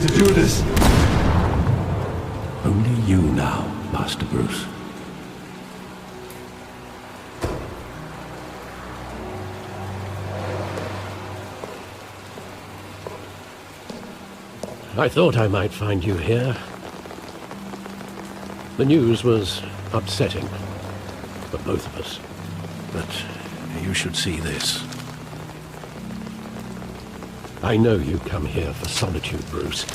to do this. Only you now, Master Bruce. I thought I might find you here. The news was upsetting for both of us. But you should see this. I know you come here for solitude, Bruce.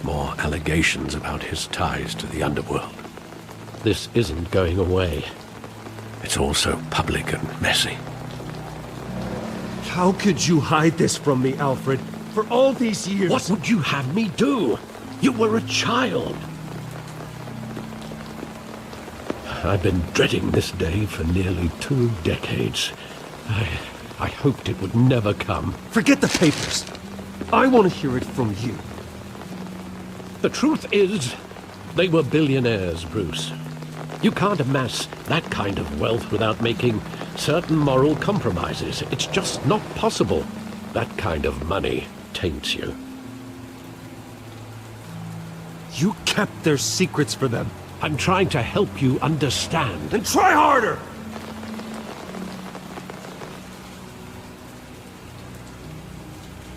More allegations about his ties to the underworld. This isn't going away. It's also public and messy. How could you hide this from me, Alfred? For all these years... What would you have me do? You were a child. I've been dreading this day for nearly 2 decades. I hoped it would never come. Forget the papers. I want to hear it from you. The truth is, they were billionaires, Bruce. You can't amass that kind of wealth without making certain moral compromises. It's just not possible. That kind of money taints you. You kept their secrets for them. I'm trying to help you understand. Then try harder!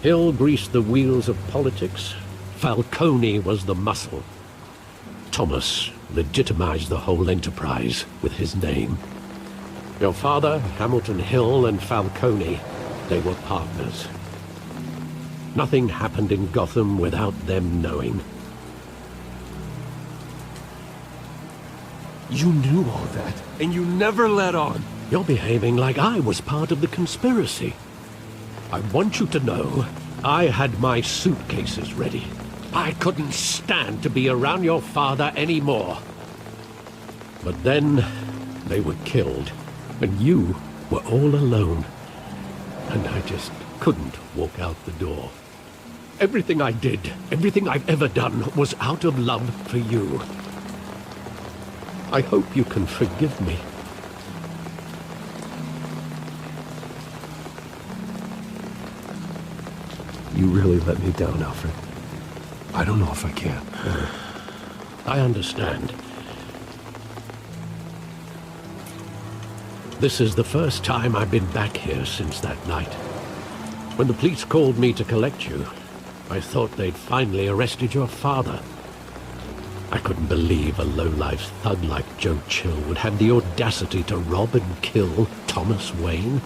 Hill greased the wheels of politics. Falcone was the muscle. Thomas legitimized the whole enterprise with his name. Your father, Hamilton Hill, and Falcone, they were partners. Nothing happened in Gotham without them knowing. You knew all that, and you never let on. You're behaving like I was part of the conspiracy. I want you to know, I had my suitcases ready. I couldn't stand to be around your father anymore. But then, they were killed, and you were all alone. And I just couldn't walk out the door. Everything I did, everything I've ever done, was out of love for you. I hope you can forgive me. You really let me down, Alfred. I don't know if I can. I understand. This is the first time I've been back here since that night. When the police called me to collect you, I thought they'd finally arrested your father. I couldn't believe a low-life thug like Joe Chill would have the audacity to rob and kill Thomas Wayne.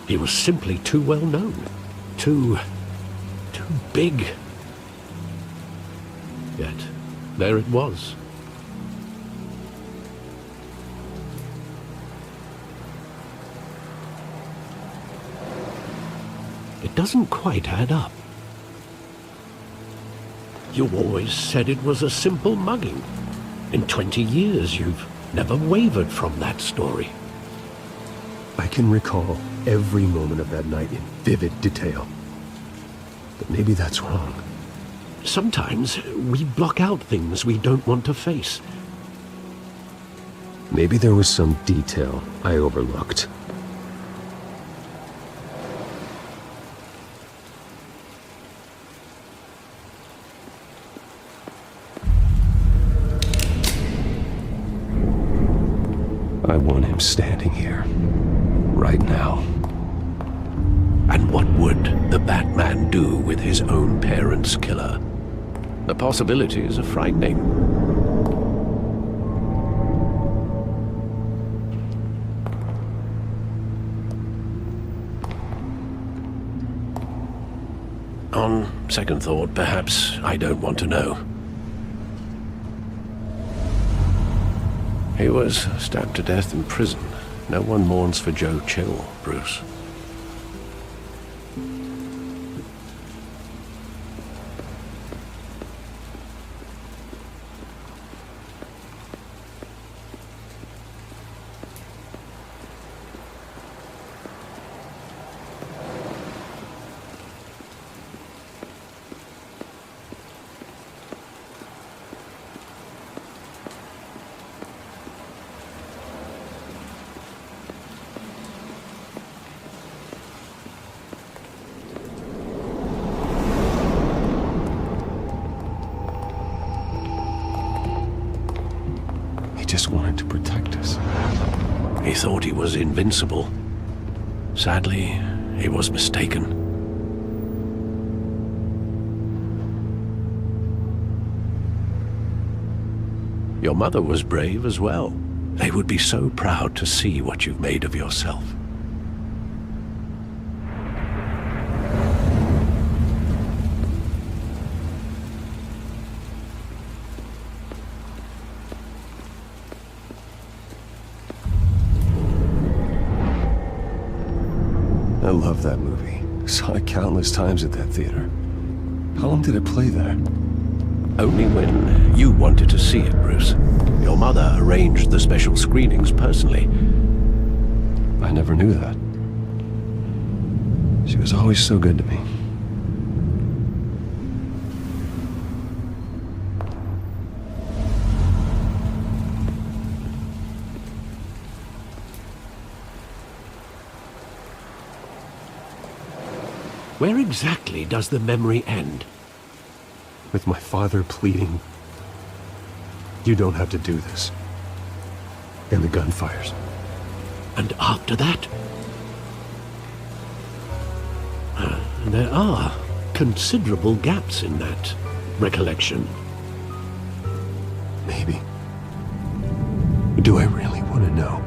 He was simply too well known. Too big. Yet, there it was. It doesn't quite add up. You always said it was a simple mugging. In 20 years, you've never wavered from that story. I can recall every moment of that night in vivid detail. But maybe that's wrong. Sometimes we block out things we don't want to face. Maybe there was some detail I overlooked. I want him standing here, right now. And what would the Batman do with his own parents' killer? The possibilities are frightening. On second thought, perhaps I don't want to know. He was stabbed to death in prison. No one mourns for Joe Chill, Bruce. just wanted to protect us. He thought he was invincible. Sadly, he was mistaken. Your mother was brave as well. They would be so proud to see what you've made of yourself. I love that movie. Saw it countless times at that theater. How long did it play there? Only when you wanted to see it, Bruce. Your mother arranged the special screenings personally. I never knew that. She was always so good to me. Where exactly does the memory end? With my father pleading, "You don't have to do this." And the gunfires. And after that? There are considerable gaps in that recollection. Maybe. Do I really want to know?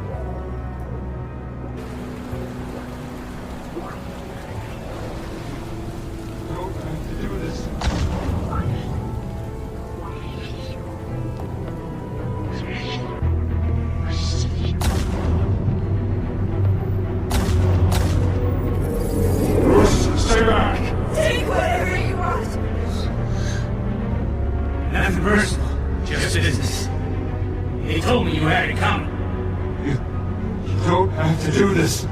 Nothing personal, just business. He told me you had it coming. You don't have to do this.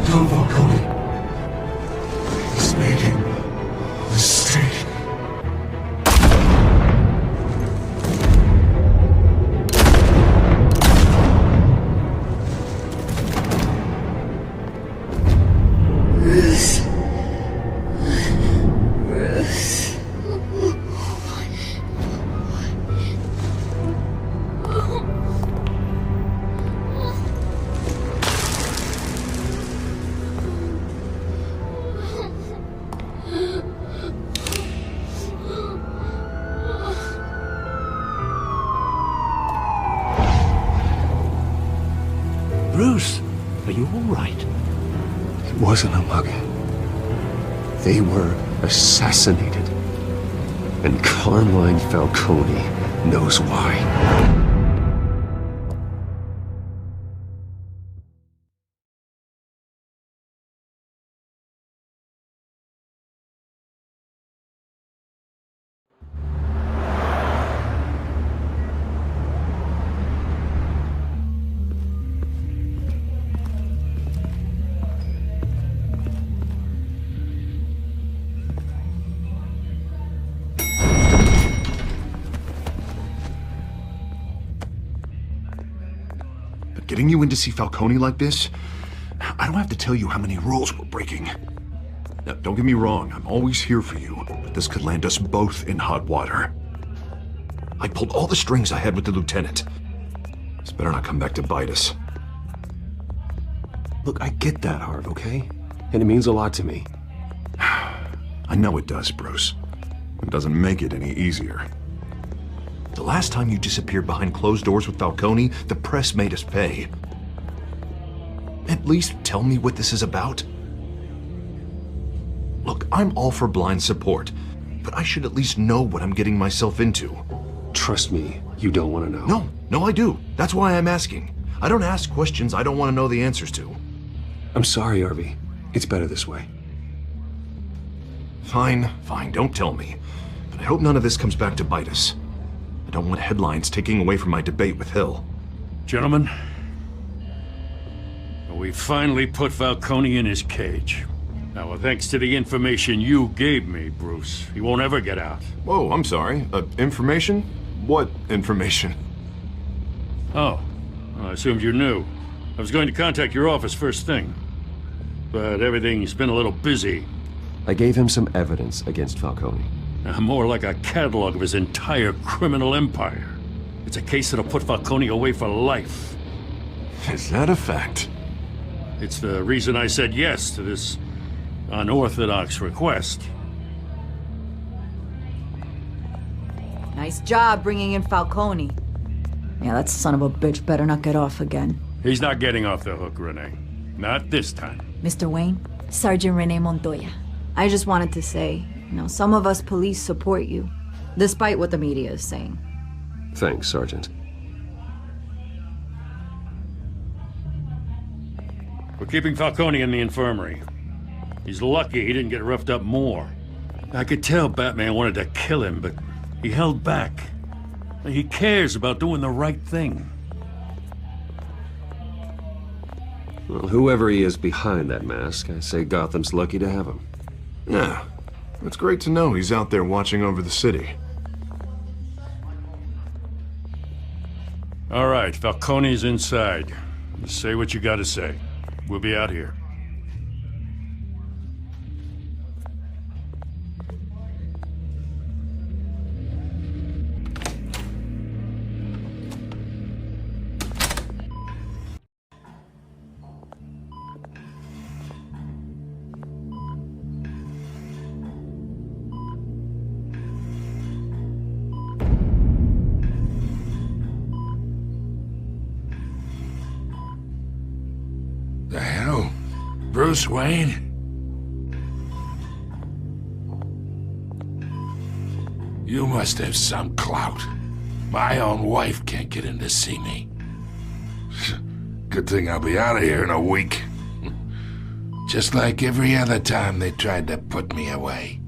Don Falcone is making a mistake. Bruce, are you all right? It wasn't a mugging. They were assassinated. And Carmine Falcone knows why. Getting you in to see Falcone like this, I don't have to tell you how many rules we're breaking. Now, don't get me wrong, I'm always here for you, but this could land us both in hot water. I pulled all the strings I had with the lieutenant. This better not come back to bite us. Look, I get that, Harv, okay? And it means a lot to me. I know it does, Bruce. It doesn't make it any easier. The last time you disappeared behind closed doors with Falcone, the press made us pay. At least tell me what this is about. Look, I'm all for blind support, but I should at least know what I'm getting myself into. Trust me, you don't want to know. No, I do. That's why I'm asking. I don't ask questions I don't want to know the answers to. I'm sorry, Harvey. It's better this way. Fine, don't tell me. But I hope none of this comes back to bite us. I don't want headlines taking away from my debate with Hill. Gentlemen, we finally put Falcone in his cage. Now, thanks to the information you gave me, Bruce, he won't ever get out. Whoa, I'm sorry. Information? What information? Oh, well, I assumed you knew. I was going to contact your office first thing. but everything's been a little busy. I gave him some evidence against Falcone. More like a catalog of his entire criminal empire. It's a case that'll put Falcone away for life. Is that a fact? It's the reason I said yes to this unorthodox request. Nice job bringing in Falcone. Yeah, that son of a bitch better not get off again. He's not getting off the hook, Renee. Not this time. Mr. Wayne, Sergeant Renee Montoya. I just wanted to say, some of us police support you, despite what the media is saying. Thanks, Sergeant. We're keeping Falcone in the infirmary. He's lucky he didn't get roughed up more. I could tell Batman wanted to kill him, but he held back. He cares about doing the right thing. Well, whoever he is behind that mask, I say Gotham's lucky to have him. Yeah, it's great to know he's out there watching over the city. All right, Falcone's inside. Say what you gotta say. We'll be out here. The hell? Bruce Wayne? You must have some clout. My own wife can't get in to see me. Good thing I'll be out of here in a week. Just like every other time they tried to put me away.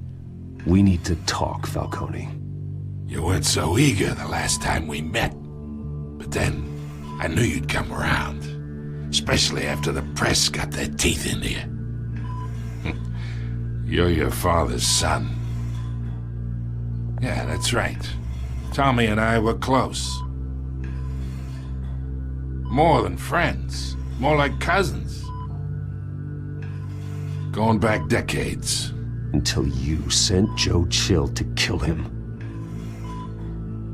We need to talk, Falcone. You weren't so eager the last time we met. But then, I knew you'd come around. Especially after the press got their teeth into you. You're your father's son. Yeah, that's right. Tommy and I were close. More than friends. More like cousins. Going back decades. Until you sent Joe Chill to kill him.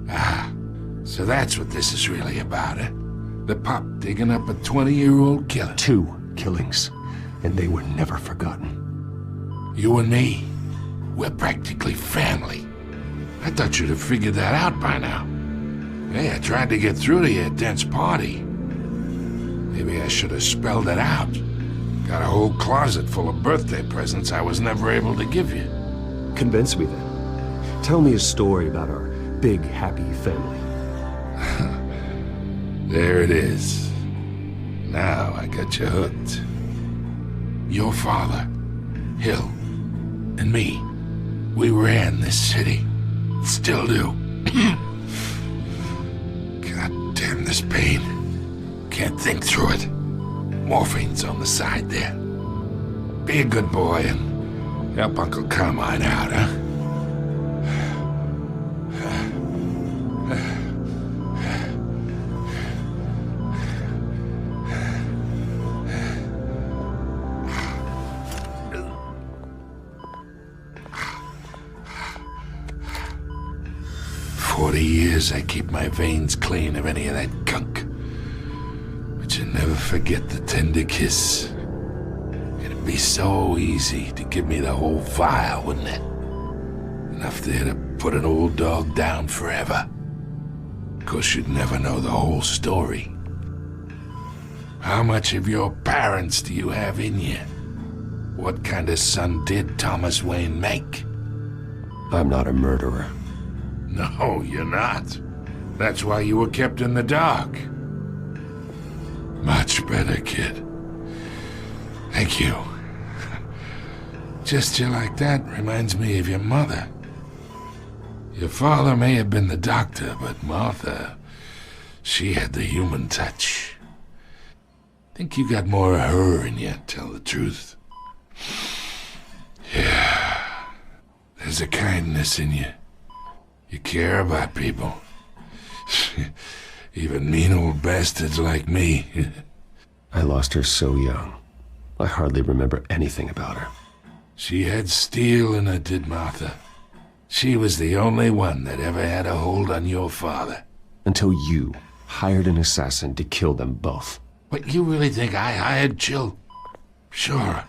Ah, so that's what this is really about, eh? The pup digging up a 20-year-old killer. 2 killings, and they were never forgotten. You and me, we're practically family. I thought you'd have figured that out by now. Hey, I tried to get through to you at Dent's party. Maybe I should have spelled it out. Got a whole closet full of birthday presents I was never able to give you. Convince me then. Tell me a story about our big, happy family. There it is. Now I got you hooked. Your father, Hill, and me, we ran this city. Still do. God damn this pain. Can't think through it. Morphine's on the side there. Be a good boy and help Uncle Carmine out, huh? 40 years I keep my veins clean of any of that gunk. But you never forget the tender kiss. It'd be so easy to give me the whole vial, wouldn't it? Enough there to put an old dog down forever. 'Course you'd never know the whole story. How much of your parents do you have in you? What kind of son did Thomas Wayne make? I'm not a murderer. No, you're not. That's why you were kept in the dark. Much better, kid. Thank you. Gesture like that reminds me of your mother. Your father may have been the doctor, but Martha, she had the human touch. Think you got more of her in you, tell the truth. Yeah. There's a kindness in you. You care about people. Even mean old bastards like me. I lost her so young. I hardly remember anything about her. She had steel in her, did Martha. She was the only one that ever had a hold on your father. Until you hired an assassin to kill them both. What, you really think I hired Chill? Sure.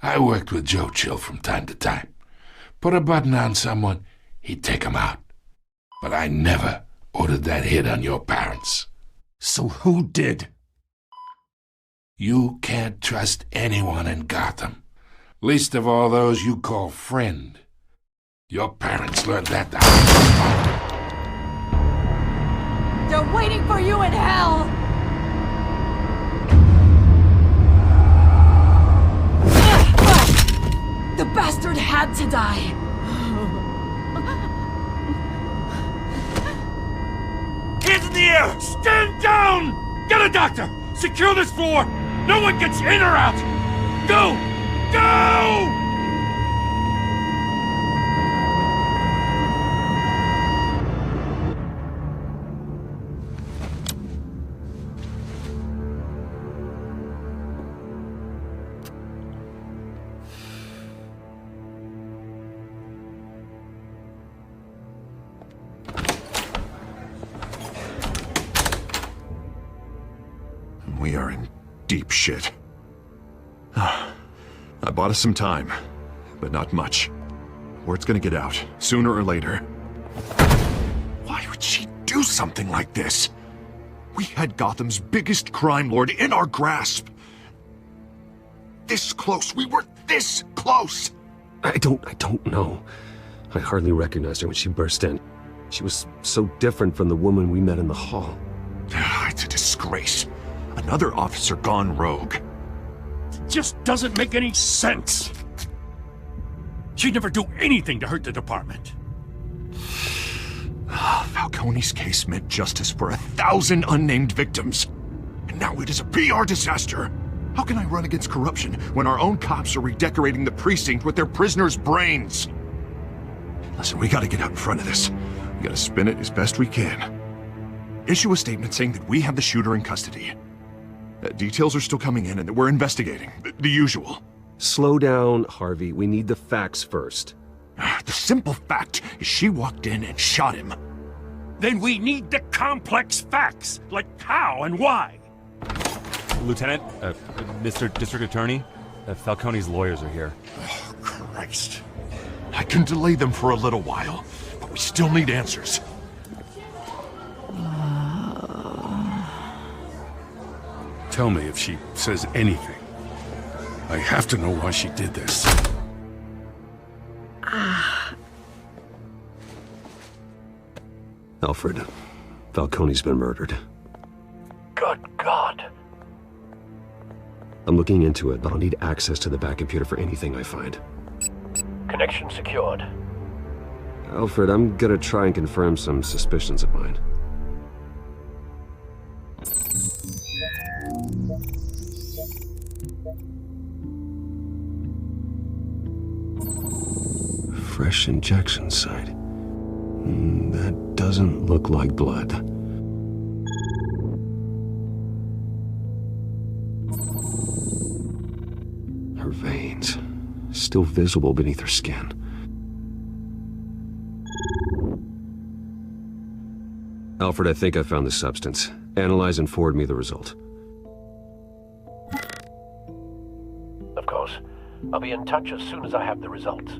I worked with Joe Chill from time to time. Put a button on someone, he'd take 'em out. But I never ordered that hit on your parents. So who did? You can't trust anyone in Gotham. Least of all those you call friend. Your parents learned that the hard way. They're waiting for you in hell! The bastard had to die! Hands in the air! Stand down! Get a doctor! Secure this floor! No one gets in or out! Go! Go! We are in deep shit. I bought us some time, but not much. Word's gonna get out, sooner or later. Why would she do something like this? We had Gotham's biggest crime lord in our grasp. This close, we were this close! I don't know. I hardly recognized her when she burst in. She was so different from the woman we met in the hall. It's a disgrace. Another officer gone rogue. Just doesn't make any sense. She'd never do anything to hurt the department. Falcone's case meant justice for 1,000 unnamed victims. And now it is a PR disaster. How can I run against corruption when our own cops are redecorating the precinct with their prisoners' brains? Listen, we gotta get out in front of this. We gotta spin it as best we can. Issue a statement saying that we have the shooter in custody. Details are still coming in and that we're investigating. The usual. Slow down, Harvey. We need the facts first. The simple fact is she walked in and shot him. Then we need the complex facts, like how and why. Lieutenant, Mr. District Attorney, Falcone's lawyers are here. Oh, Christ. I can delay them for a little while, but we still need answers. Tell me if she says anything. I have to know why she did this. Alfred, Falcone's been murdered. Good God. I'm looking into it, but I'll need access to the back computer for anything I find. Connection secured. Alfred, I'm gonna try and confirm some suspicions of mine. Fresh injection site. That doesn't look like blood. Her veins, still visible beneath her skin. Alfred, I think I found the substance. Analyze and forward me the result. Of course. I'll be in touch as soon as I have the results.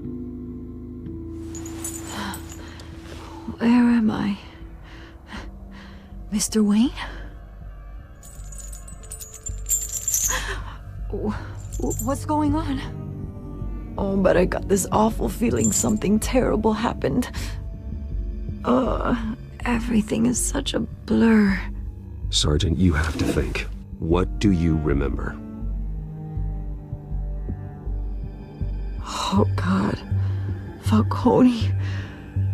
Where am I? Mr. Wayne? What's going on? Oh, but I got this awful feeling something terrible happened. Everything is such a blur. Sergeant, you have to think. What do you remember? Oh, God. Falcone.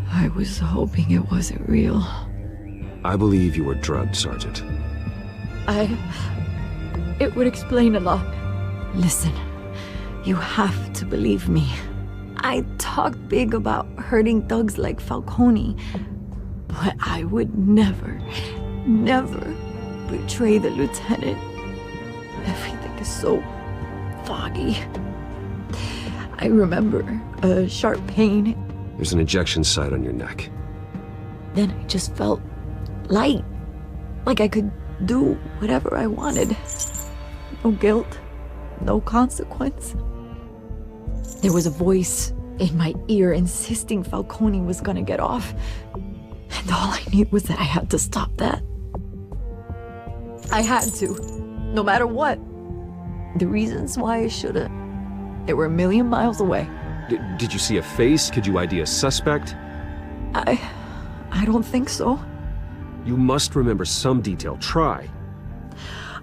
I was hoping it wasn't real. I believe you were drugged, Sergeant. It would explain a lot. Listen, you have to believe me. I talk big about hurting thugs like Falcone, but I would never betray the lieutenant. Everything is so foggy. I remember a sharp pain. There's an injection site on your neck. Then I just felt light. Like I could do whatever I wanted. No guilt, no consequence. There was a voice in my ear insisting Falcone was gonna get off. And all I knew was that I had to stop that. I had to, no matter what. The reasons why I should've, they were a million miles away. Did you see a face? Could you ID a suspect? I don't think so. You must remember some detail. Try.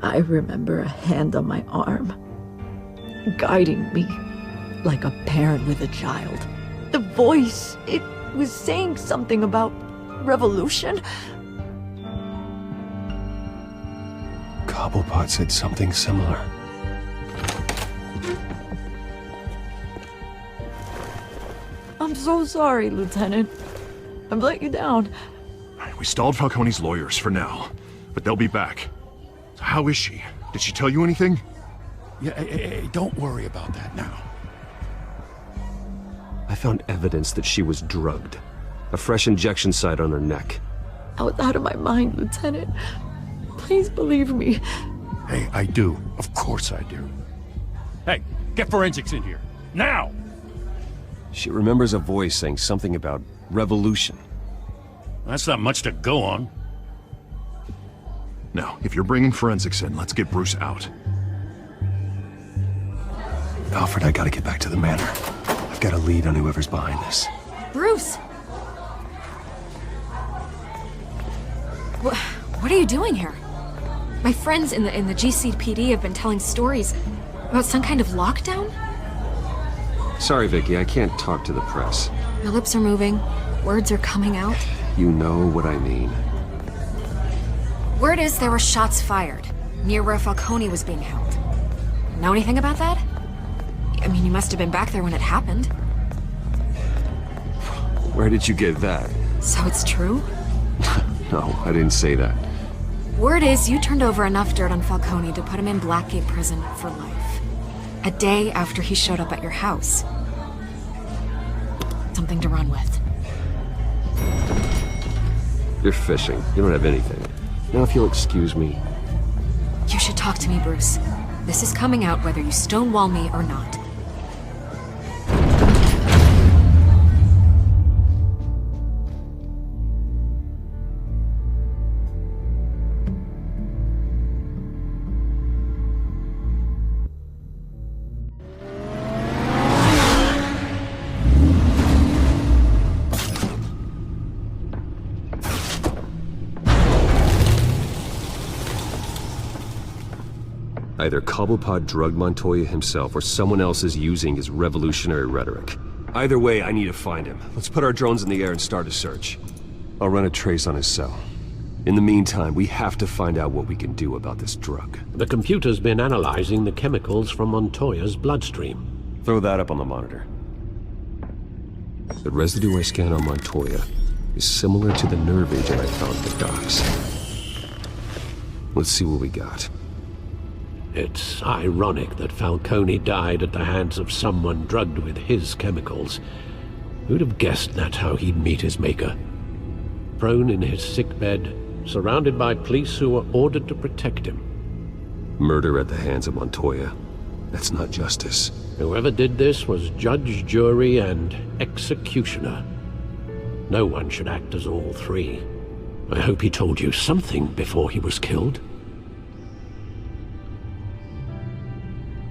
I remember a hand on my arm, guiding me like a parent with a child. The voice, it was saying something about revolution. Cobblepot said something similar. I'm so sorry, Lieutenant. I've let you down. We stalled Falcone's lawyers for now, but they'll be back. So how is she? Did she tell you anything? Yeah, hey, don't worry about that now. I found evidence that she was drugged. A fresh injection site on her neck. I was out of my mind, Lieutenant. Please believe me. Hey, I do. Of course I do. Hey, get forensics in here. Now! She remembers a voice saying something about revolution. That's not much to go on. Now, if you're bringing forensics in, let's get Bruce out. Alfred, I gotta get back to the manor. I've got a lead on whoever's behind this. Bruce! What are you doing here? My friends in the GCPD have been telling stories about some kind of lockdown? Sorry, Vicky, I can't talk to the press. Your lips are moving, words are coming out. You know what I mean. Word is there were shots fired near where Falcone was being held. Know anything about that? I mean, you must have been back there when it happened. Where did you get that? So it's true? No, I didn't say that. Word is you turned over enough dirt on Falcone to put him in Blackgate Prison for life. A day after he showed up at your house. Something to run with. You're fishing. You don't have anything. Now, if you'll excuse me. You should talk to me, Bruce. This is coming out whether you stonewall me or not. Either Cobblepot drugged Montoya himself or someone else is using his revolutionary rhetoric. Either way, I need to find him. Let's put our drones in the air and start a search. I'll run a trace on his cell. In the meantime, we have to find out what we can do about this drug. The computer's been analyzing the chemicals from Montoya's bloodstream. Throw that up on the monitor. The residue I scanned on Montoya is similar to the nerve agent I found at the docks. Let's see what we got. It's ironic that Falcone died at the hands of someone drugged with his chemicals. Who'd have guessed that's how he'd meet his maker? Prone in his sickbed, surrounded by police who were ordered to protect him. Murder at the hands of Montoya. That's not justice. Whoever did this was judge, jury, and executioner. No one should act as all three. I hope he told you something before he was killed.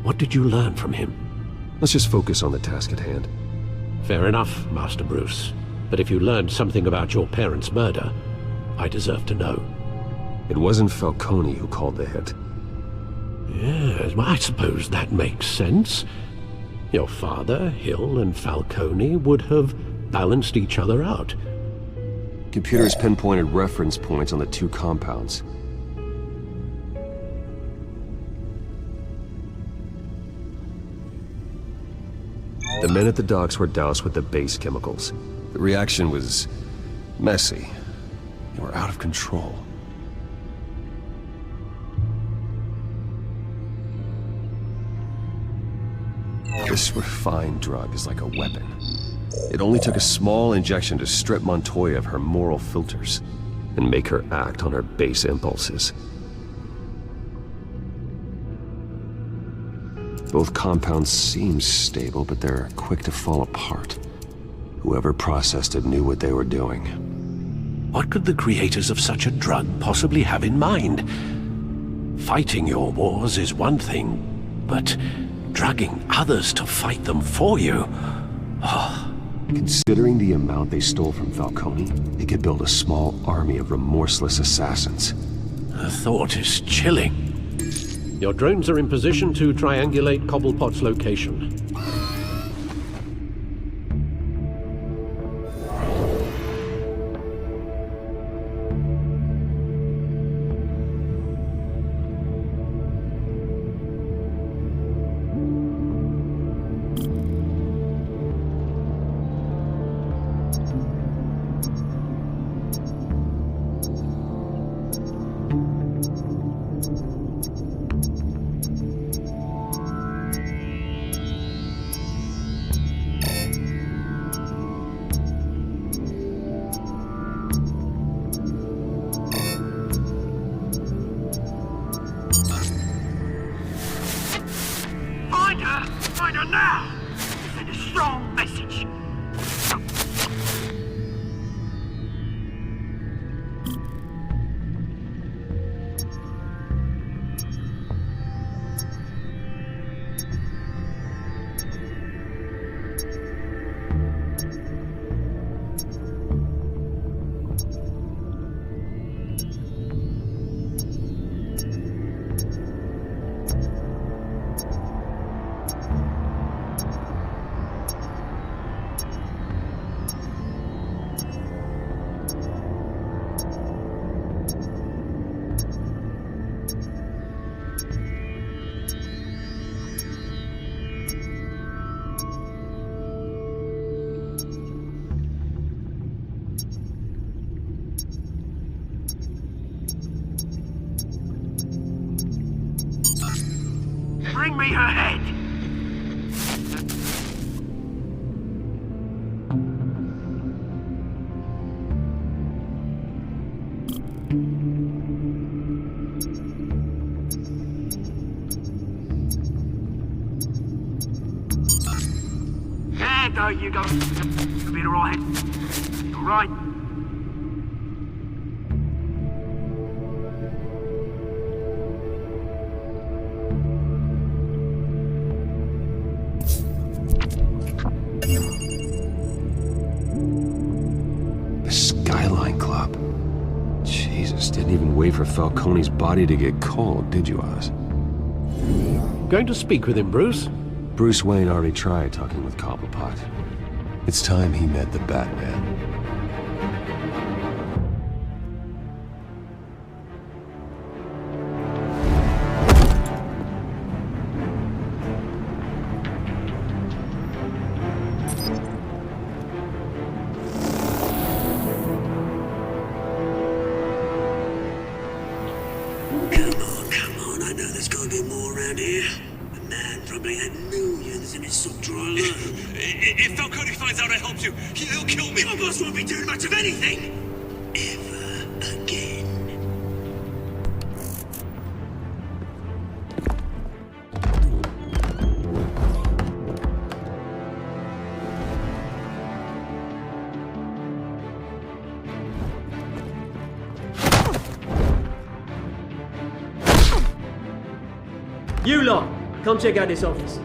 What did you learn from him? Let's just focus on the task at hand. Fair enough, Master Bruce. But if you learned something about your parents' murder, I deserve to know. It wasn't Falcone who called the hit. Yes, well, I suppose that makes sense. Your father, Hill, and Falcone would have balanced each other out. Computers pinpointed reference points on the two compounds. The men at the docks were doused with the base chemicals. The reaction was messy. They were out of control. This refined drug is like a weapon. It only took a small injection to strip Montoya of her moral filters and make her act on her base impulses. Both compounds seem stable, but they're quick to fall apart. Whoever processed it knew what they were doing. What could the creators of such a drug possibly have in mind? Fighting your wars is one thing, but drugging others to fight them for you? Considering the amount they stole from Falcone, they could build a small army of remorseless assassins. The thought is chilling. Your drones are in position to triangulate Cobblepot's location. Find her now! Send a strong message. Bring me her head! There you go. You'll be alright. Alright. Didn't even wait for Falcone's body to get cold, did you, Oz? Going to speak with him, Bruce? Bruce Wayne already tried talking with Cobblepot. It's time he met the Batman. If Falcone finds out I helped you, he'll kill me. Your boss won't be doing much of anything. Ever again. You lot, come check out this office.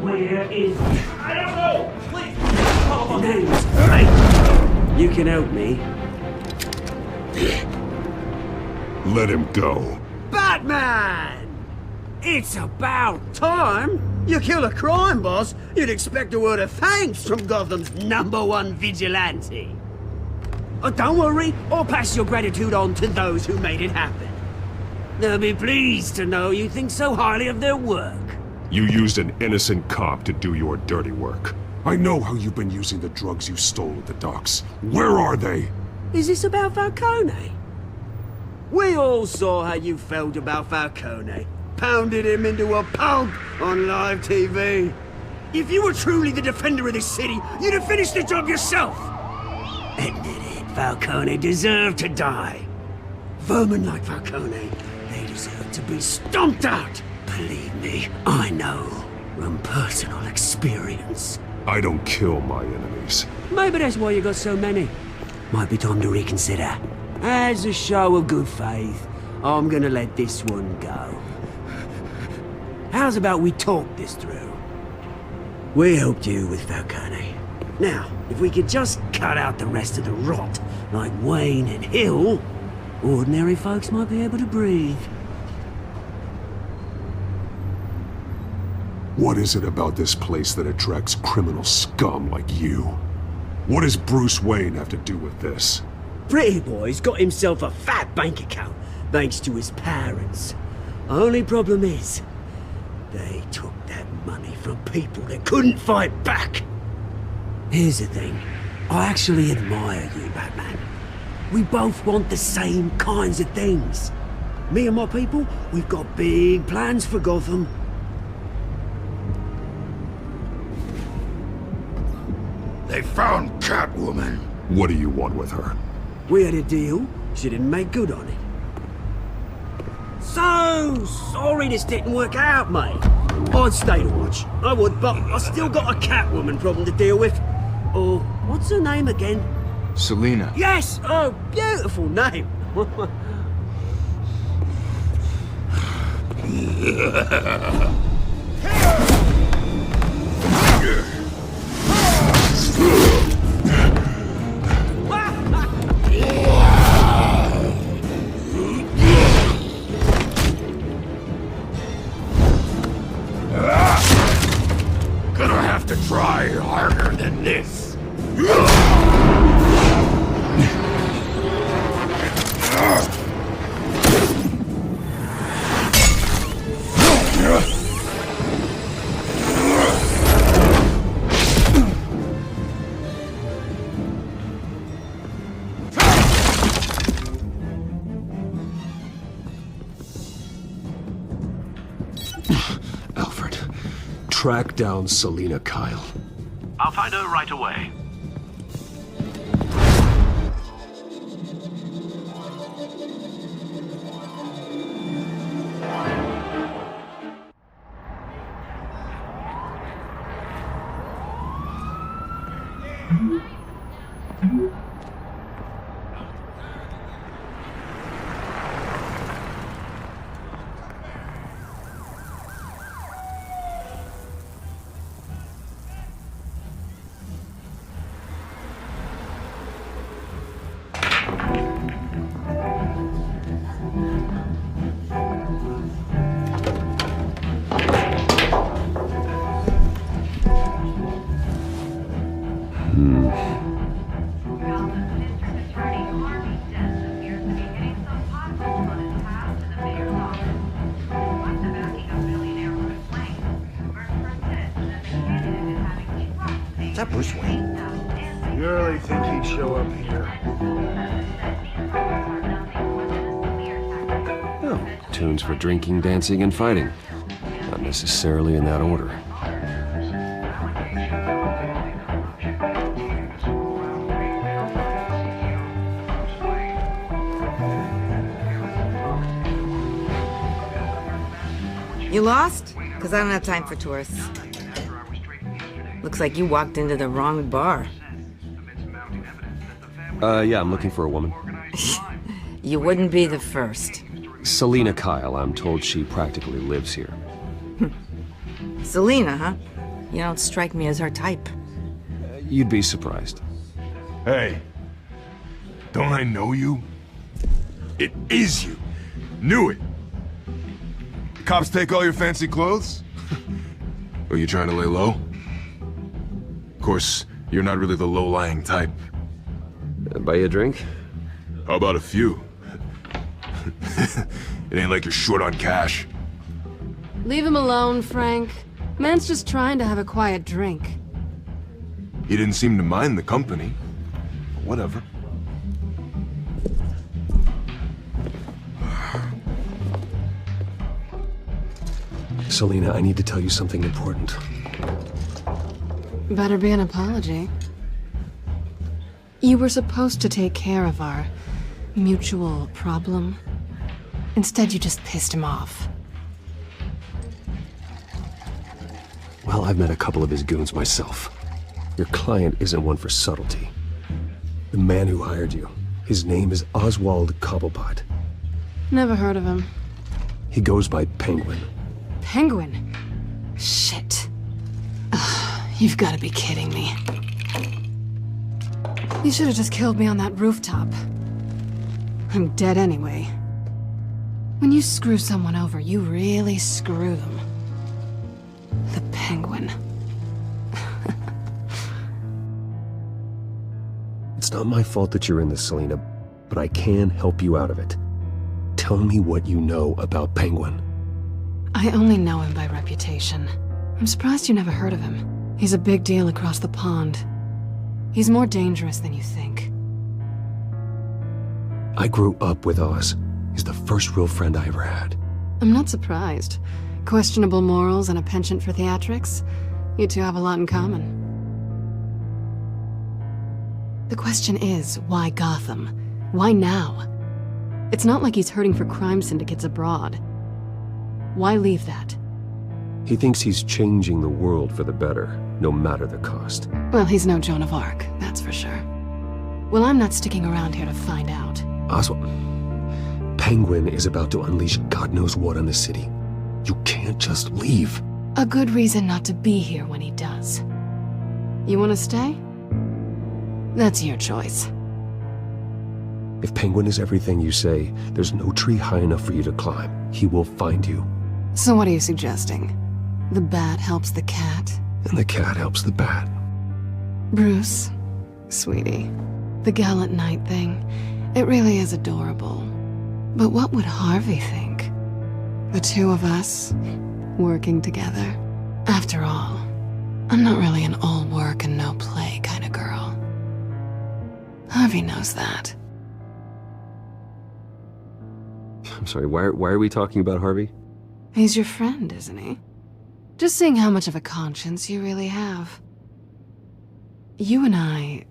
Where is he? I don't know! Please! Name's right. You can help me. Let him go. Batman! It's about time! You kill a crime boss, you'd expect a word of thanks from Gotham's #1 vigilante. Oh, don't worry, I'll pass your gratitude on to those who made it happen. They'll be pleased to know you think so highly of their work. You used an innocent cop to do your dirty work. I know how you've been using the drugs you stole at the docks. Where are they? Is this about Falcone? We all saw how you felt about Falcone. Pounded him into a pulp on live TV. If you were truly the defender of this city, you'd have finished the job yourself. Ended it. Falcone deserved to die. Vermin like Falcone, they deserve to be stomped out. Believe me, I know from personal experience. I don't kill my enemies. Maybe that's why you got so many. Might be time to reconsider. As a show of good faith, I'm gonna let this one go. How's about we talk this through? We helped you with Falcone. Now, if we could just cut out the rest of the rot, like Wayne and Hill, ordinary folks might be able to breathe. What is it about this place that attracts criminal scum like you? What does Bruce Wayne have to do with this? Pretty Boy's got himself a fat bank account, thanks to his parents. Only problem is, they took that money from people that couldn't fight back. Here's the thing. I actually admire you, Batman. We both want the same kinds of things. Me and my people, we've got big plans for Gotham. They found Catwoman. What do you want with her? We had a deal. She didn't make good on it. So sorry this didn't work out, mate. I'd stay to watch. I would, but I still got a Catwoman problem to deal with. Oh, what's her name again? Selina. Yes! Oh, beautiful name. Gonna have to try harder than this. Alfred, track down Selina Kyle. I'll find her right away. Is that Bruce Wayne? You really think he'd show up here? Oh, tunes for drinking, dancing, and fighting. Not necessarily in that order. You lost? Because I don't have time for tourists. Looks like you walked into the wrong bar. Yeah, I'm looking for a woman. You wouldn't be the first. Selina Kyle, I'm told she practically lives here. Selina, huh? You don't strike me as her type. You'd be surprised. Hey, don't I know you? It is you. Knew it. The cops take all your fancy clothes? Are you trying to lay low? Of course, you're not really the low-lying type. Buy you a drink? How about a few? It ain't like you're short on cash. Leave him alone, Frank. Man's just trying to have a quiet drink. He didn't seem to mind the company. Whatever. Selina, I need to tell you something important. Better be an apology. You were supposed to take care of our mutual problem. Instead, you just pissed him off. Well, I've met a couple of his goons myself. Your client isn't one for subtlety. The man who hired you, his name is Oswald Cobblepot. Never heard of him. He goes by Penguin. Penguin? Shit. Ugh, you've got to be kidding me. You should have just killed me on that rooftop. I'm dead anyway. When you screw someone over, you really screw them. The Penguin. It's not my fault that you're in this, Selina, but I can help you out of it. Tell me what you know about Penguin. I only know him by reputation. I'm surprised you never heard of him. He's a big deal across the pond. He's more dangerous than you think. I grew up with Oz. He's the first real friend I ever had. I'm not surprised. Questionable morals and a penchant for theatrics. You two have a lot in common. The question is, why Gotham? Why now? It's not like he's hurting for crime syndicates abroad. Why leave that? He thinks he's changing the world for the better, no matter the cost. Well, he's no Joan of Arc, that's for sure. Well, I'm not sticking around here to find out. Oswald, Penguin is about to unleash God knows what on the city. You can't just leave. A good reason not to be here when he does. You want to stay? That's your choice. If Penguin is everything you say, there's no tree high enough for you to climb. He will find you. So what are you suggesting? The bat helps the cat? And the cat helps the bat. Bruce, sweetie, the gallant knight thing, it really is adorable. But what would Harvey think? The two of us, working together. After all, I'm not really an all work and no play kind of girl. Harvey knows that. I'm sorry, why are we talking about Harvey? He's your friend, isn't he? Just seeing how much of a conscience you really have. You and I...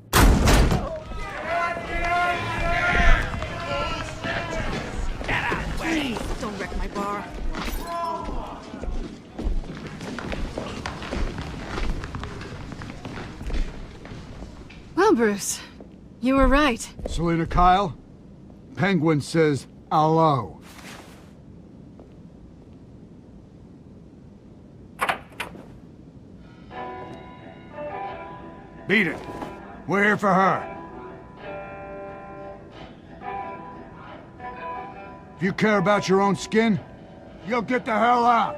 Please, don't wreck my bar. Well, Bruce, you were right. Selina Kyle, Penguin says hello. Beat it. We're here for her. If you care about your own skin, you'll get the hell out.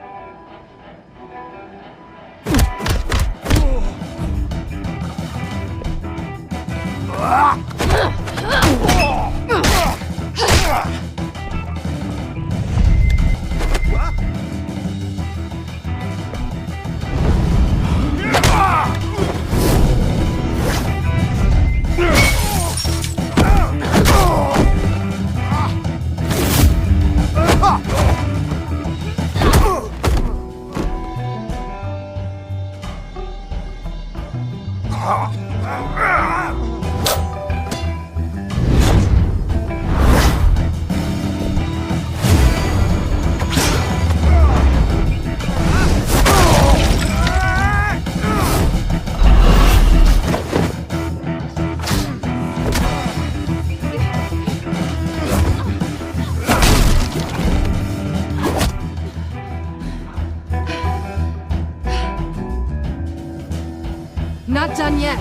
Not done yet.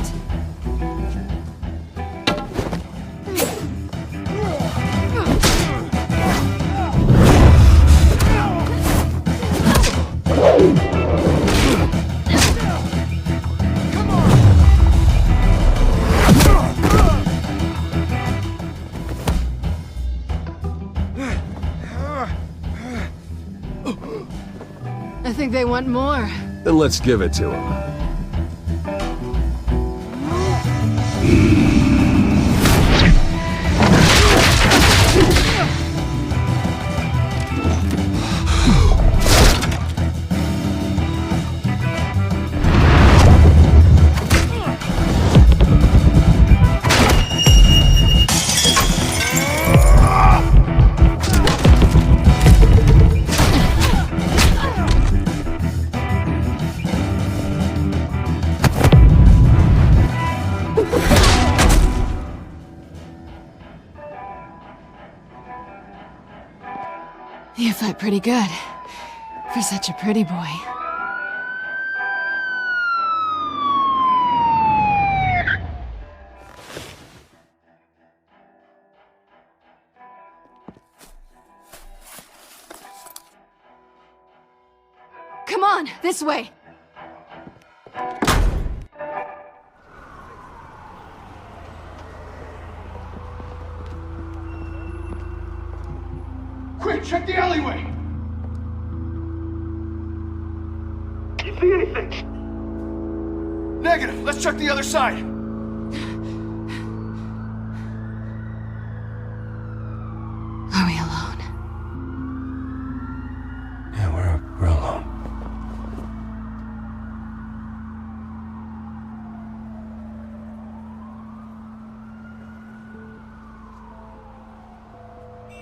I think they want more. Then let's give it to him. pretty good. For such a pretty boy. Come on, this way! Quick, check the alleyway! You see anything? Negative. Let's check the other side. Are we alone? Yeah, we're alone.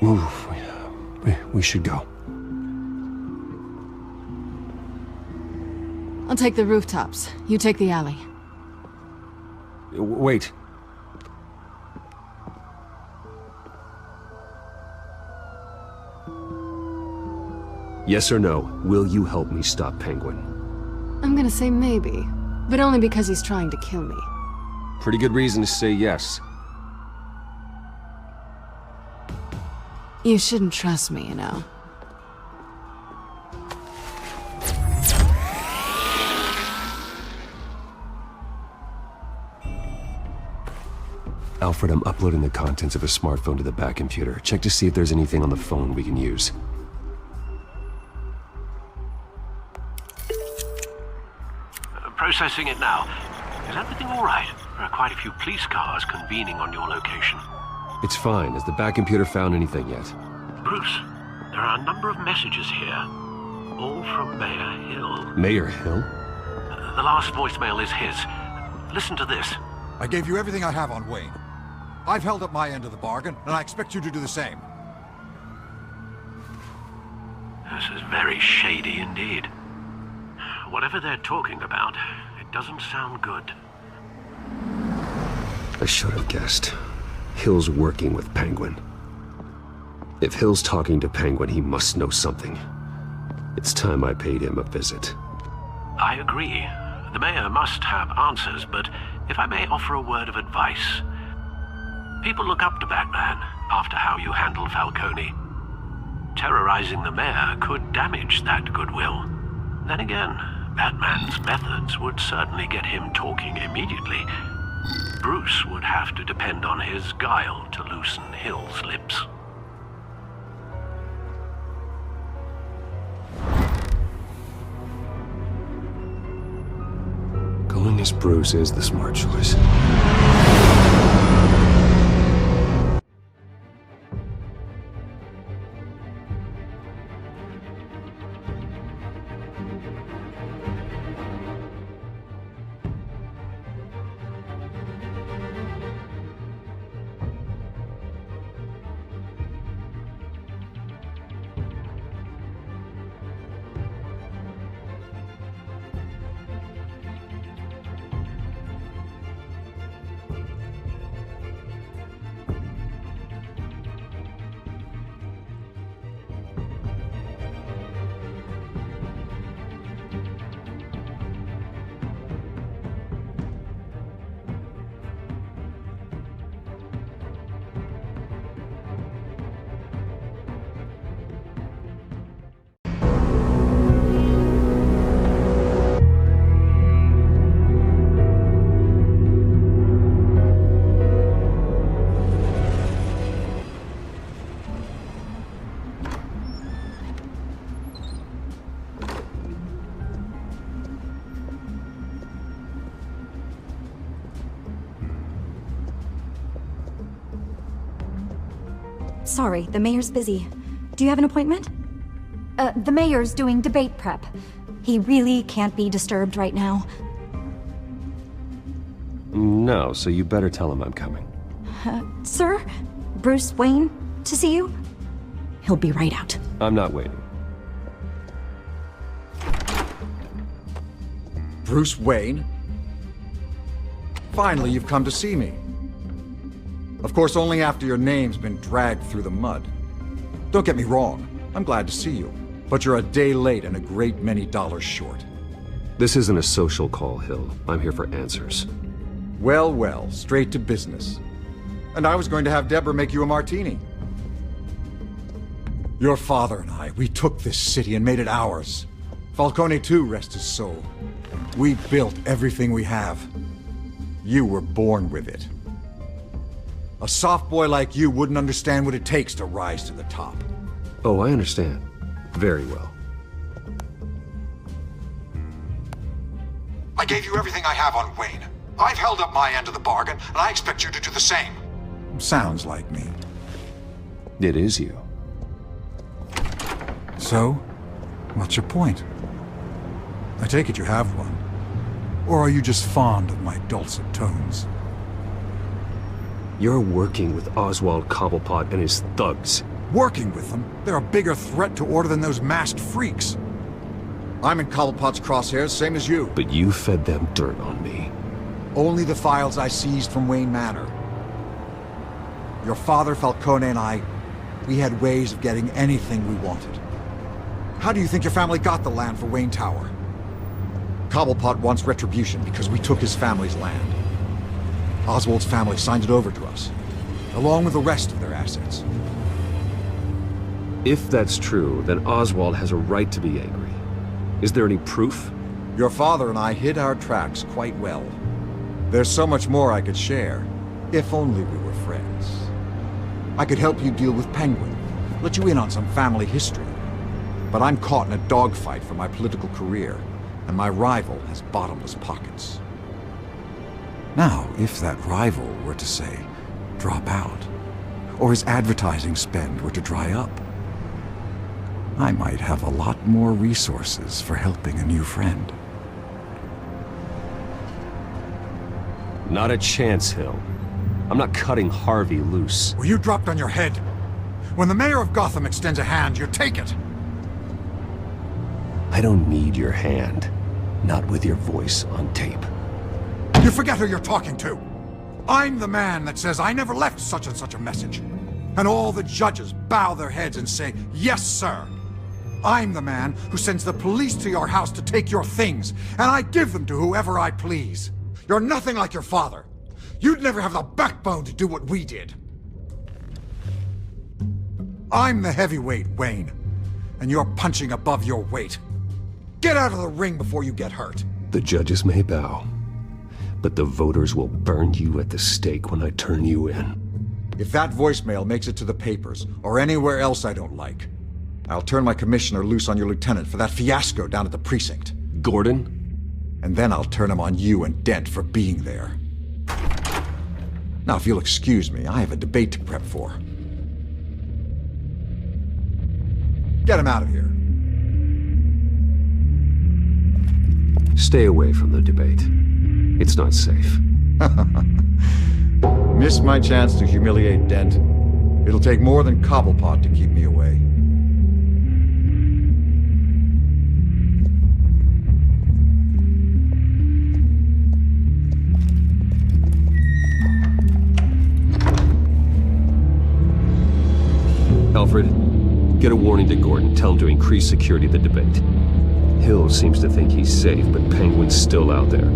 Move. We should go. I'll take the rooftops. You take the alley. Wait. Yes or no, will you help me stop Penguin? I'm gonna say maybe, but only because he's trying to kill me. Pretty good reason to say yes. You shouldn't trust me, you know. Alfred, I'm uploading the contents of a smartphone to the back computer. Check to see if there's anything on the phone we can use. Processing it now. Is everything all right? There are quite a few police cars convening on your location. It's fine. Has the back computer found anything yet? Bruce, there are a number of messages here. All from Mayor Hill. Mayor Hill? The last voicemail is his. Listen to this. I gave you everything I have on Wayne. I've held up my end of the bargain, and I expect you to do the same. This is very shady indeed. Whatever they're talking about, it doesn't sound good. I should have guessed. Hill's working with Penguin. If Hill's talking to Penguin, he must know something. It's time I paid him a visit. I agree. The mayor must have answers, but if I may offer a word of advice. People look up to Batman after how you handled Falcone. Terrorizing the mayor could damage that goodwill. Then again, Batman's methods would certainly get him talking immediately. Bruce would have to depend on his guile to loosen Hill's lips. Going as Bruce is the smart choice. Sorry, the mayor's busy. Do you have an appointment? The mayor's doing debate prep. He really can't be disturbed right now. No, so you better tell him I'm coming. Sir? Bruce Wayne to see you? He'll be right out. I'm not waiting. Bruce Wayne? Finally, you've come to see me. Of course, only after your name's been dragged through the mud. Don't get me wrong. I'm glad to see you. But you're a day late and a great many dollars short. This isn't a social call, Hill. I'm here for answers. Well, well, straight to business. And I was going to have Deborah make you a martini. Your father and I, we took this city and made it ours. Falcone too, rest his soul. We built everything we have. You were born with it. A soft boy like you wouldn't understand what it takes to rise to the top. Oh, I understand. Very well. I gave you everything I have on Wayne. I've held up my end of the bargain, and I expect you to do the same. Sounds like me. It is you. So, what's your point? I take it you have one. Or are you just fond of my dulcet tones? You're working with Oswald Cobblepot and his thugs. Working with them? They're a bigger threat to order than those masked freaks. I'm in Cobblepot's crosshairs, same as you. But you fed them dirt on me. Only the files I seized from Wayne Manor. Your father, Falcone, and I, we had ways of getting anything we wanted. How do you think your family got the land for Wayne Tower? Cobblepot wants retribution because we took his family's land. Oswald's family signed it over to us, along with the rest of their assets. If that's true, then Oswald has a right to be angry. Is there any proof? Your father and I hid our tracks quite well. There's so much more I could share, if only we were friends. I could help you deal with Penguin, let you in on some family history. But I'm caught in a dogfight for my political career, and my rival has bottomless pockets. Now, if that rival were to say, drop out, or his advertising spend were to dry up, I might have a lot more resources for helping a new friend. Not a chance, Hill. I'm not cutting Harvey loose. Well, you dropped on your head. When the mayor of Gotham extends a hand, you take it. I don't need your hand. Not with your voice on tape. You forget who you're talking to. I'm the man that says I never left such and such a message. And all the judges bow their heads and say, yes, sir. I'm the man who sends the police to your house to take your things, and I give them to whoever I please. You're nothing like your father. You'd never have the backbone to do what we did. I'm the heavyweight, Wayne, and you're punching above your weight. Get out of the ring before you get hurt. The judges may bow, but the voters will burn you at the stake when I turn you in. If that voicemail makes it to the papers, or anywhere else I don't like, I'll turn my commissioner loose on your lieutenant for that fiasco down at the precinct. Gordon? And then I'll turn him on you and Dent for being there. Now, if you'll excuse me, I have a debate to prep for. Get him out of here. Stay away from the debate. It's not safe. Missed my chance to humiliate Dent. It'll take more than Cobblepot to keep me away. Alfred, get a warning to Gordon. Tell him to increase security at the debate. Hill seems to think he's safe, but Penguin's still out there.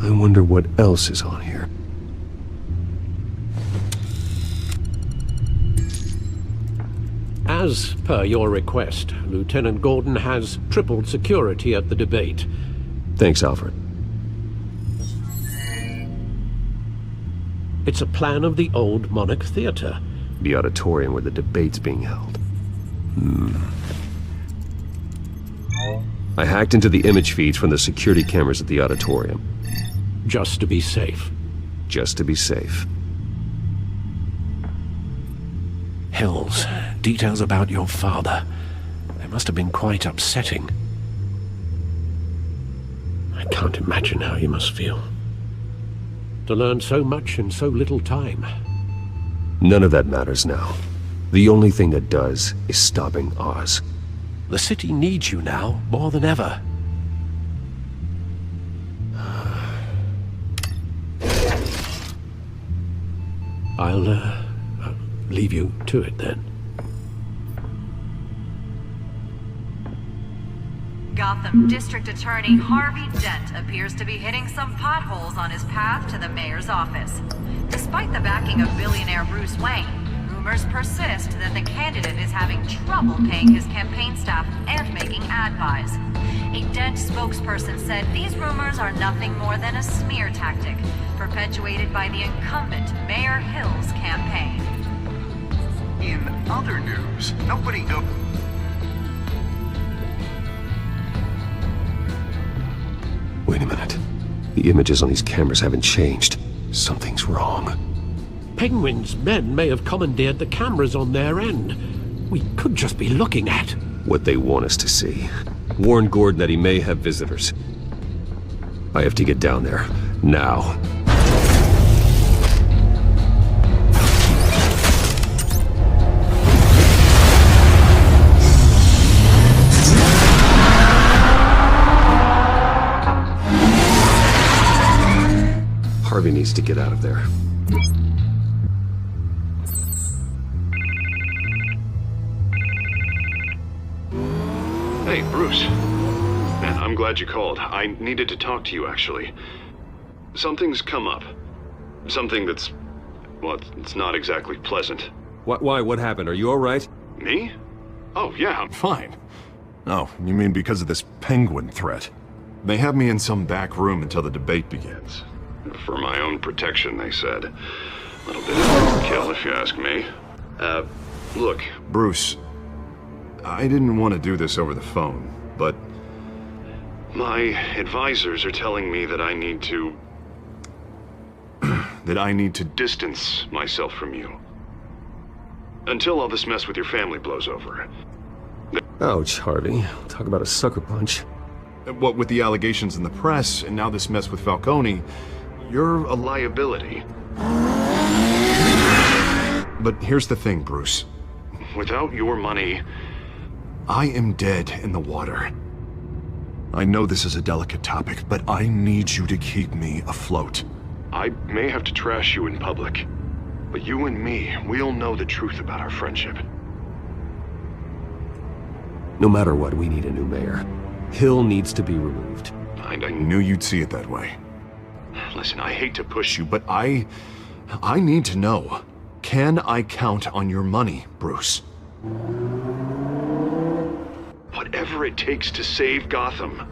I wonder what else is on here. As per your request, Lieutenant Gordon has tripled security at the debate. Thanks, Alfred. It's a plan of the old Monarch Theater. The auditorium where the debate's being held. I hacked into the image feeds from the security cameras at the auditorium. Just to be safe. Just to be safe. Hills, details about your father. They must have been quite upsetting. I can't imagine how you must feel. To learn so much in so little time. None of that matters now. The only thing that does is stopping Oz. The city needs you now, more than ever. I'll leave you to it then. Gotham District Attorney Harvey Dent appears to be hitting some potholes on his path to the mayor's office. Despite the backing of billionaire Bruce Wayne, rumors persist that the candidate is having trouble paying his campaign staff and making ad buys. A Dent spokesperson said these rumors are nothing more than a smear tactic, perpetuated by the incumbent Mayor Hill's campaign. In other news, nobody knows. Wait a minute. The images on these cameras haven't changed. Something's wrong. Penguin's men may have commandeered the cameras on their end. We could just be looking at what they want us to see. Warn Gordon that he may have visitors. I have to get down there. Now. Harvey needs to get out of there. Hey, Bruce. Man, I'm glad you called. I needed to talk to you, actually. Something's come up. Something that's... well, it's not exactly pleasant. Why? What happened? Are you alright? Me? Oh, yeah, I'm fine. Oh, you mean because of this penguin threat? They have me in some back room until the debate begins. For my own protection, they said. A little bit of overkill, if you ask me. Look, Bruce, I didn't want to do this over the phone, but my advisors are telling me that I need to... that I need to distance myself from you. Until all this mess with your family blows over. Ouch, Harvey. Talk about a sucker punch. What with the allegations in the press, and now this mess with Falcone, you're a liability. But here's the thing, Bruce. Without your money, I am dead in the water. I know this is a delicate topic, but I need you to keep me afloat. I may have to trash you in public, but you and me, we'll know the truth about our friendship. No matter what, we need a new mayor. Hill needs to be removed. I knew you'd see it that way. Listen, I hate to push you, but I need to know. Can I count on your money, Bruce? Whatever it takes to save Gotham.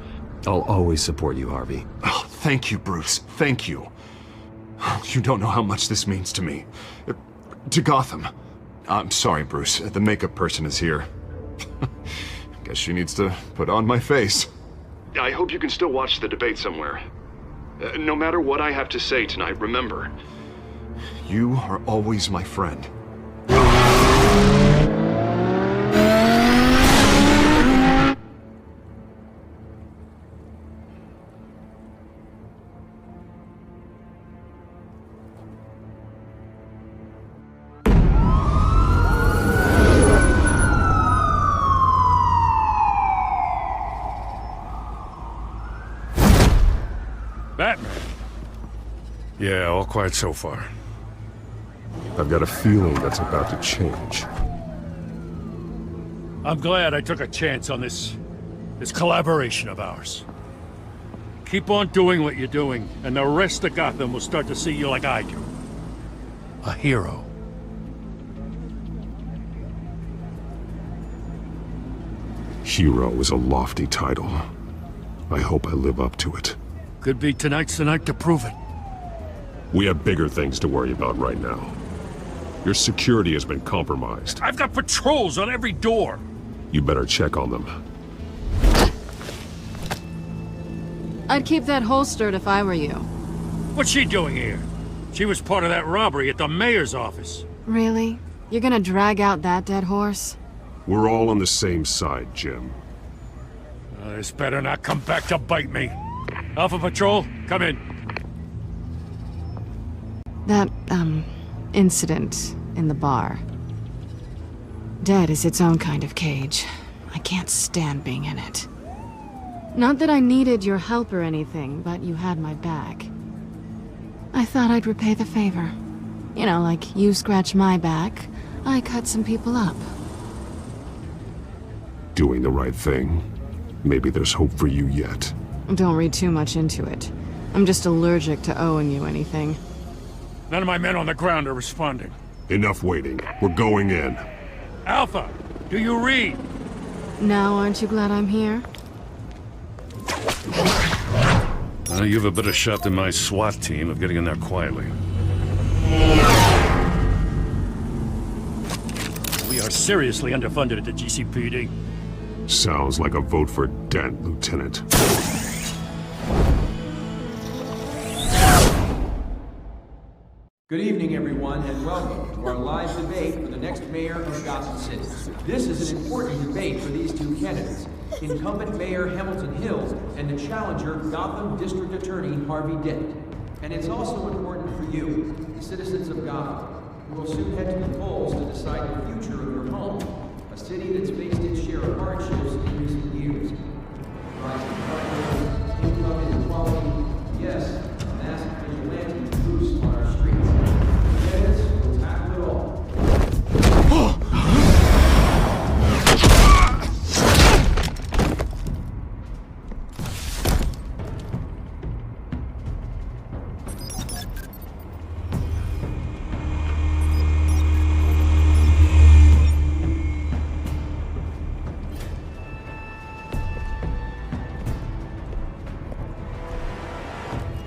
I'll always support you, Harvey. Oh, thank you, Bruce. Thank you. You don't know how much this means to me. To Gotham. I'm sorry, Bruce. The makeup person is here. Guess she needs to put on my face. I hope you can still watch the debate somewhere. No matter what I have to say tonight, remember, you are always my friend. Batman. Yeah, all quiet so far. I've got a feeling that's about to change. I'm glad I took a chance on this collaboration of ours. Keep on doing what you're doing, and the rest of Gotham will start to see you like I do. A hero. Hero is a lofty title. I hope I live up to it. Could be tonight's the night to prove it. We have bigger things to worry about right now. Your security has been compromised. I've got patrols on every door. You better check on them. I'd keep that holstered if I were you. What's she doing here? She was part of that robbery at the mayor's office. Really? You're gonna drag out that dead horse? We're all on the same side, Jim. This better not come back to bite me. Alpha Patrol, come in. That, incident in the bar. Dead is its own kind of cage. I can't stand being in it. Not that I needed your help or anything, but you had my back. I thought I'd repay the favor. You know, like you scratch my back, I cut some people up. Doing the right thing. Maybe there's hope for you yet. Don't read too much into it. I'm just allergic to owing you anything. None of my men on the ground are responding. Enough waiting. We're going in. Alpha, do you read? Now aren't you glad I'm here? You have a better shot than my SWAT team of getting in there quietly. We are seriously underfunded at the GCPD. Sounds like a vote for Dent, Lieutenant. Good evening, everyone, and welcome to our live debate for the next mayor of Gotham City. This is an important debate for these two candidates, incumbent Mayor Hamilton Hill and the challenger Gotham District Attorney Harvey Dent. And it's also important for you, the citizens of Gotham, who will soon head to the polls to decide the future of your home, a city that's faced its share of hardships in recent years. Rising crime, income inequality, yes, a massive vigilante loose on our streets. Candidates will tackle it all.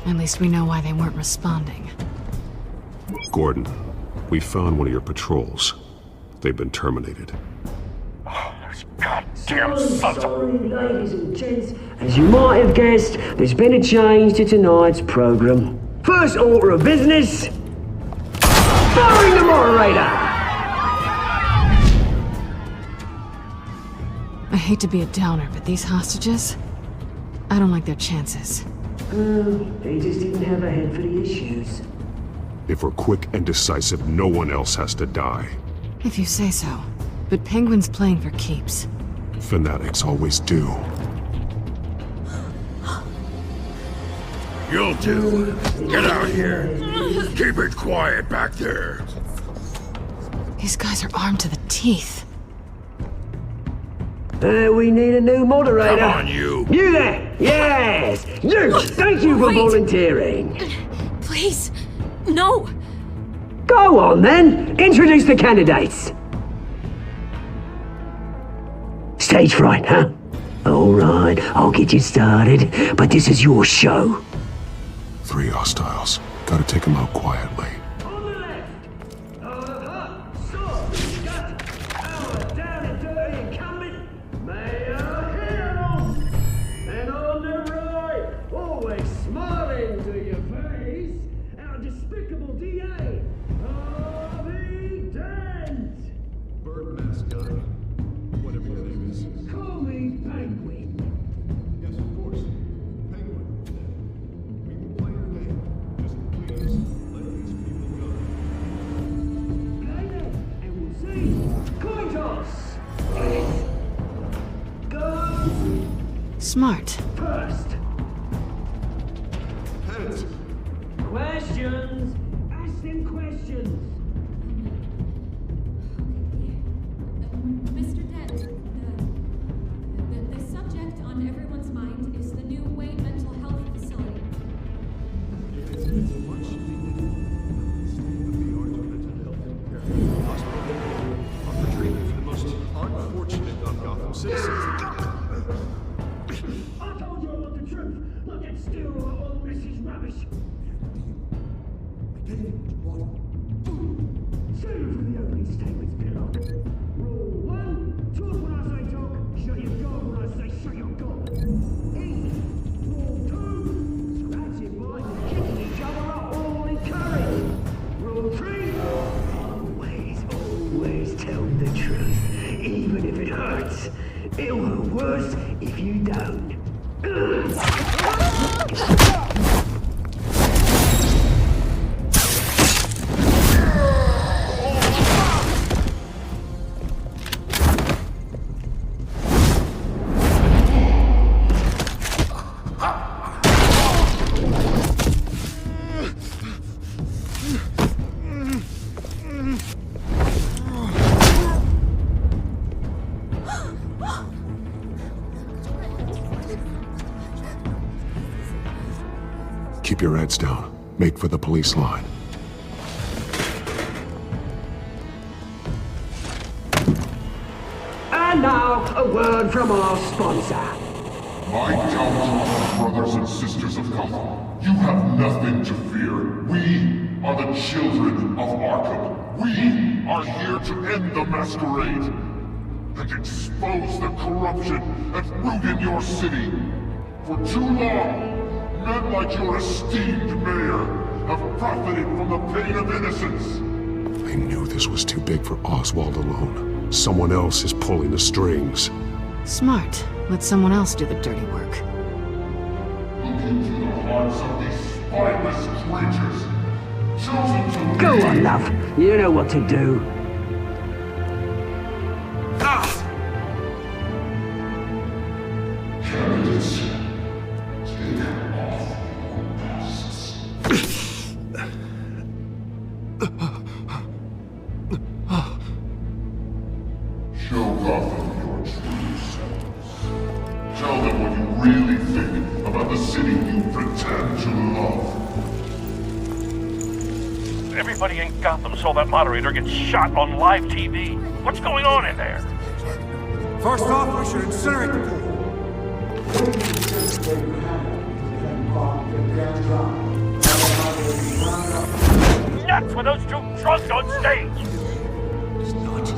At least we know why they weren't responding. Gordon, we found one of your patrols. They've been terminated. Goddamn sons of... Ladies and gents, as you might have guessed, there's been a change to tonight's program. First order of business, firing the moderator! I hate to be a downer, but these hostages, I don't like their chances. They just didn't have a head for the issues. If we're quick and decisive, no one else has to die. If you say so. But Penguin's playing for keeps. Fanatics always do. You'll do. Get out here. Keep it quiet back there. These guys are armed to the teeth. We need a new moderator. Come on, you. You there! Yes! You! Thank you for volunteering. Please, no. Go on then. Introduce the candidates. Stage fright, huh? All right, I'll get you started, but this is your show. 3 hostiles. Gotta take them out quietly. Smart. First. Heads. Questions. Ask them questions. Mr. Dent, the subject on everyone's mind is the new Wayne Mental Health Facility. It's a much needed state-of-the-art mental health care hospital. Offer treatment for the most unfortunate of Gotham citizens. I told you about the truth. Look at still all this is rubbish. I gave you what you wanted. Save for the opening statements, Pillow. Rule 1, talk when I say talk, shut your gob when I say shut your gob. Easy. Rule 2, scratching boys and kicking each other are all encouraged. Rule 3, always tell the truth, even if it hurts. It'll hurt worse if you don't. Keep your heads down. Make for the police line. And now, a word from our sponsor. My talltle brothers and sisters of Gotham, you have nothing to fear. We are the children of Arkham. We are here to end the masquerade and expose the corruption that ruined your city. For too long, men like your esteemed mayor have profited from the pain of innocence. I knew this was too big for Oswald alone. Someone else is pulling the strings. Smart. Let someone else do the dirty work. Look into the hearts of these spineless creatures, chosen to Go lead. on, love. You know what to do. Candidates, take off your masks. Show Gotham your true selves. Tell them what you really think about the city you pretend to love. Everybody in Gotham saw that moderator get shot on live TV. What's going on in there? First off, we should incinerate the pool. Nuts with those two drunks on stage! It's not to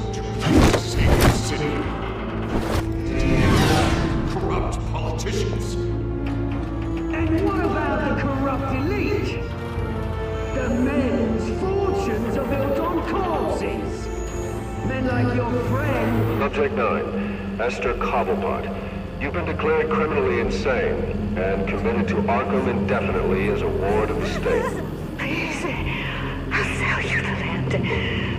save the city. Corrupt politicians. And what about the corrupt elite? The men's fortunes are built on corpses. Men like your friend. Subject 9, Esther Cobblepot. You've been declared criminally insane and committed to Arkham indefinitely as a ward of the state. Please, I'll sell you the land.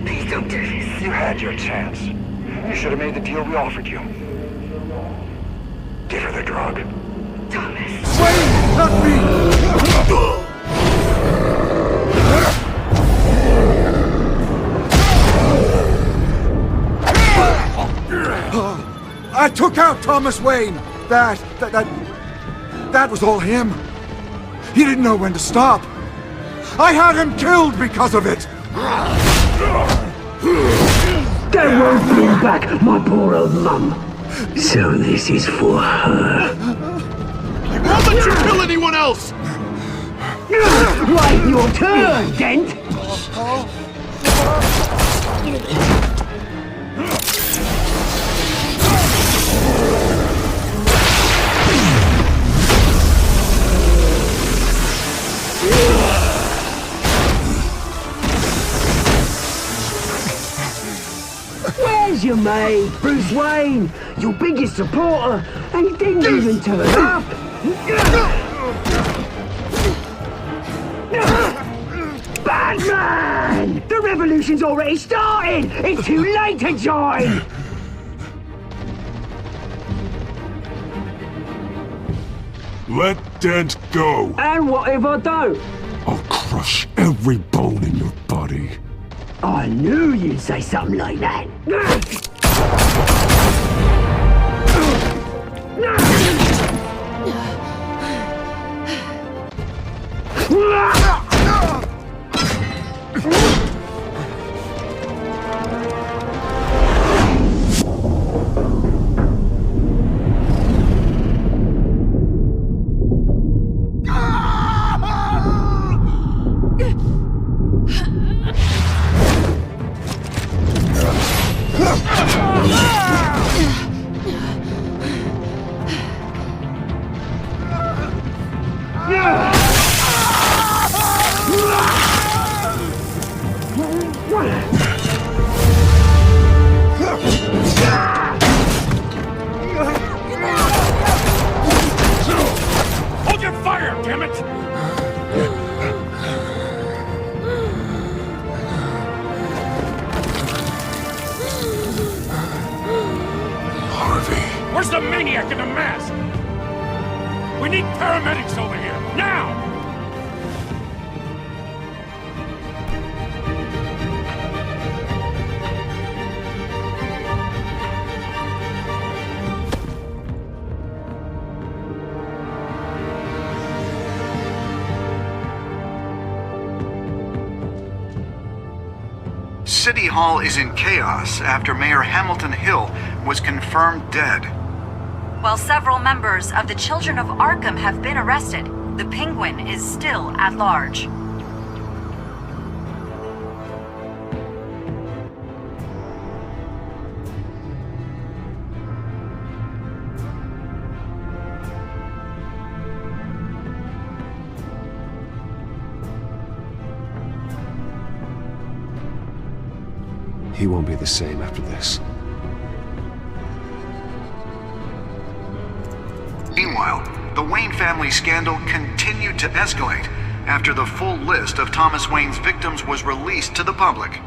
Please don't do this. You had your chance. You should have made the deal we offered you. Give her the drug. Thomas. Wait! Not me! I took out Thomas Wayne. That was all him. He didn't know when to stop. I had him killed because of it. That won't bring back my poor old mum. So this is for her. I won't let you kill anyone else! Right, your turn, Dent. Where's your mate, Bruce Wayne? Your biggest supporter, and he didn't even turn up. Batman! The revolution's already started! It's too late to join! Let Dent go! And what if I don't? I'll crush every bone in your body. I knew you'd say something like that. Hold your fire, damn it! Harvey. Where's the maniac in the mask? We need paramedics over here, now! City Hall is in chaos after Mayor Hamilton Hill was confirmed dead. While several members of the Children of Arkham have been arrested, the Penguin is still at large. He won't be the same after this. Meanwhile, the Wayne family scandal continued to escalate after the full list of Thomas Wayne's victims was released to the public.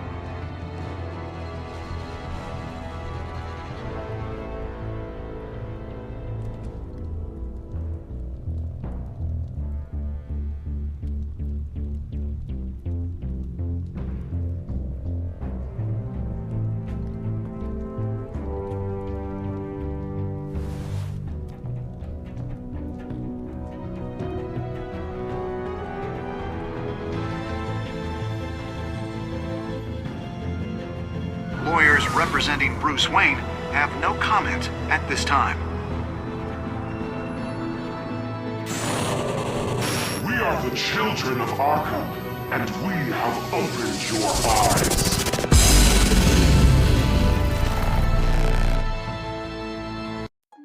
Lawyers representing Bruce Wayne have no comment at this time. We are the children of Arkham, and we have opened your eyes.